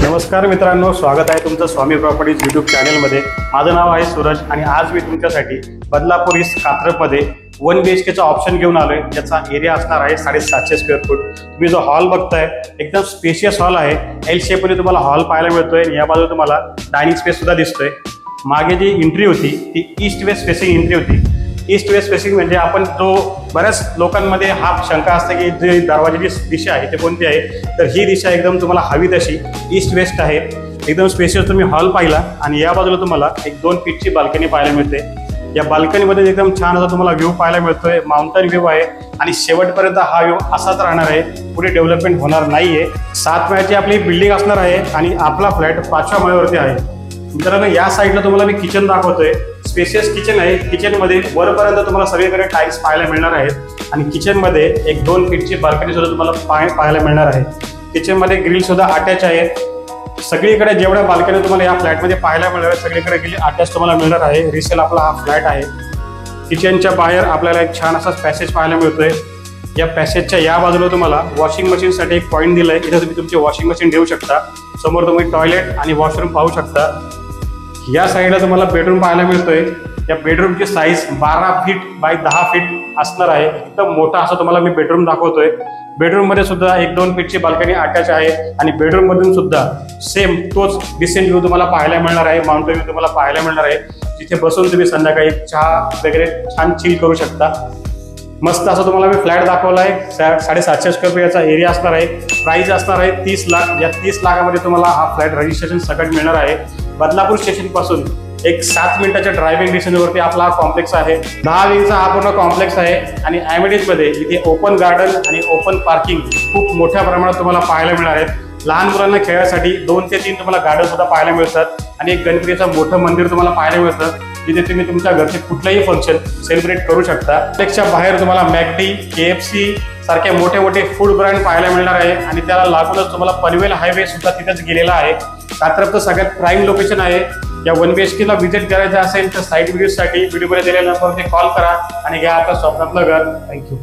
नमस्कार मित्रांनो, स्वागत आहे तुमचं स्वामी प्रॉपर्टीज यूट्यूब चॅनलमध्ये। माझं नाव आहे सूरज आणि आज मी तुमच्यासाठी बदलापूर ईस्ट कात्रजमध्ये 1 BHKचा ऑप्शन घेऊन आलोय। ज्याचा एरिया असणार आहे 750 स्क्वेअर फूट। तुम्ही जो हॉल बघताय एकदम स्पेशियस हॉल आहे। एल शेपमध्ये तुम्हाला हॉल पाहायला मिळतोय। या बाजूला तुम्हाला डायनिंग स्पेस सुद्धा दिसतोय। मागे जी एंट्री होती ती ईस्ट वेस्ट फेसिंग एंट्री होती। ईस्ट वेस्ट फेसिंग म्हणजे आपण जो बऱ्याच लोकांमध्ये हा शंका असते की जी दरवाजाची दिशा आहे ते कोणती आहे, तर ही दिशा एकदम तुम्हाला हवी तशी ईस्ट वेस्ट आहे। एकदम स्पेशियस तुम्ही हॉल पाहिला आणि या बाजूला तुम्हाला एक 2 फीटची बाल्कनी पाहायला मिळते। या बाल्कनीमध्ये एकदम छान असा तुम्हाला व्ह्यू पाहायला मिळतोय। माउंटन व्ह्यू आहे आणि शेवटपर्यंत हा व्ह्यू असाच राहणार आहे। पुढे डेव्हलपमेंट होणार नाहीये। 7 मजल्याची आपली बिल्डिंग असणार आहे आणि आपला फ्लॅट 5व्या मजल्यावरती आहे। मित्रांनो, या साईडला तुम्हाला मी किचन दाखवतोय। स्पेशियस किचन आहे। किचनमध्ये वरपर्यंत तुम्हाला सगळीकडे टाईल्स पाहायला मिळणार आहेत आणि किचनमध्ये एक 2 फीटची बाल्कनी सुद्धा तुम्हाला पाहायला मिळणार आहे। किचनमध्ये ग्रिल सुद्धा अटॅच आहे। सगळीकडे जेवढ्या बाल्कनी तुम्हाला या फ्लॅटमध्ये पाहायला मिळणार आहे सगळीकडे ग्रिल अटॅच तुम्हाला मिळणार आहे। रिसेल आपला हा फ्लॅट आहे। किचनच्या बाहेर आपल्याला एक छान असा पॅसेज पाहायला मिळतोय। या पॅसेजच्या या बाजूला तुम्हाला वॉशिंग मशीनसाठी एक पॉईंट दिलाय। इथे तुम्ही तुमची वॉशिंग मशीन ठेवू शकता। समोर तुम्ही टॉयलेट आणि वॉशरूम पाहू शकता। या साईडला तुम्हाला बेडरूम पाहायला मिळतोय। या बेडरूमची साईज 12 फीट बाय 10 फीट असणार आहे। एकदम मोठा असा तुम्हाला मी बेडरूम दाखवतोय। बेडरूम मध्ये सुद्धा एक 2 फीटची बाल्कनी अटॅच आहे आणि बेडरूम मधून सुद्धा सेम तोच डिसेंट व्ह्यू तुम्हाला पाहायला मिळणार आहे। माउंटन व्ह्यू तुम्हाला पाहायला मिळणार आहे, जिथे बसून तुम्ही संध्याकाळी चहा वगैरे छान चिल करू शकता। मस्त असं तुम्हाला मी फ्लॅट दाखवला आहे। 750 स्क्वेअर फीट याचा एरिया असणार आहे। प्राइस असणार आहे 30 लाख। या 30 लाखामध्ये तुम्हाला हा फ्लॅट रजिस्ट्रेशन सकट मिळणार आहे। बदलापूर स्टेशन पासून एक 7 मिनिटाच्या ड्रायव्हिंग डिस्टन्सवरती आपला हा कॉम्प्लेक्स आहे। 10 विंगचा हा पूर्ण कॉम्प्लेक्स आहे आणि ॲमेनिटीज मध्ये इथे ओपन गार्डन आणि ओपन पार्किंग खूप मोठ्या प्रमाणात तुम्हाला पाहायला मिळणार आहेत। लहान मुलांना खेळासाठी 2 ते 3 तुम्हाला गार्डन सुद्धा पाहायला मिळतात आणि एक गणपतीचं मोठं मंदिर तुम्हाला पाहायला मिळतं, जिथे तुम्ही तुमच्या घरचे कुठलंही फंक्शन सेलिब्रेट करू शकता। त्याच्या बाहेर तुम्हाला मॅकडी, KFC सारखे मोठे फूड ब्रँड पाहायला मिळणार आहे आणि त्याला लागूनच तुम्हाला पनवेल हायवे सुद्धा तिथेच गेलेला आहे। कात्रजचं सगळ्यात प्राईम लोकेशन आहे। या 1 BHKला व्हिजिट करायचं असेल तर साईट व्हिजिटसाठी व्हिडिओमध्ये दिलेल्या नंबरवरती कॉल करा आणि घ्या आपल्या स्वप्नातलं घर। थँक्यू।